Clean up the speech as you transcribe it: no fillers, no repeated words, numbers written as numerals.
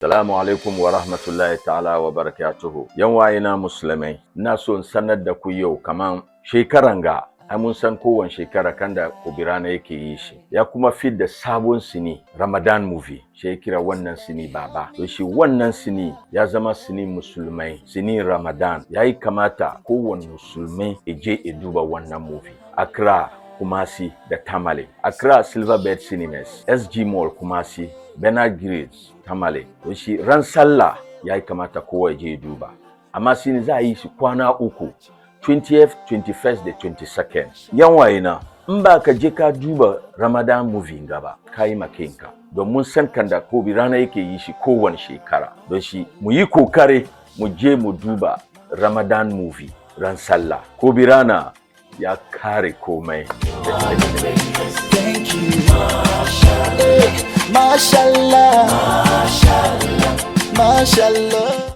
Assalamu alaikum wa rahmatullahi ta'ala wa barakatuhu. Yan wayena musulmai, ina so in sanar da ku yau kaman shekaran ga mun san kowane shekara kan da kubirana yake yi shi. Ya kuma fit da sabon sini Ramadan movie. Shi kira wannan sini baba. To shi wannan sini ya zama sini musulmai, sini Ramadan. Yayi kamata kowane musulmai ya je ya duba wannan movie. Accra, Kumasi da Tamale. Accra Silverbird Cinemas, SG Mall Kumasi, Bernard Grace Tamale. To shi ran sallah yayi kamata kowa ya je duba. Amma sini za a yi shi kwana uku. 20th, 21st da 22nd. Yan wayena, in ba ka je ka duba Ramadan movie gaba, ka yi makinka. Don mun san kan da kobi rana yake yi shi kowane shekara. Don shi mu yi kokare mu je mu duba Ramadan movie ran sallah. Kobi rana ya kare komai. Thank you. Mashallah. Mashallah. Mashallah.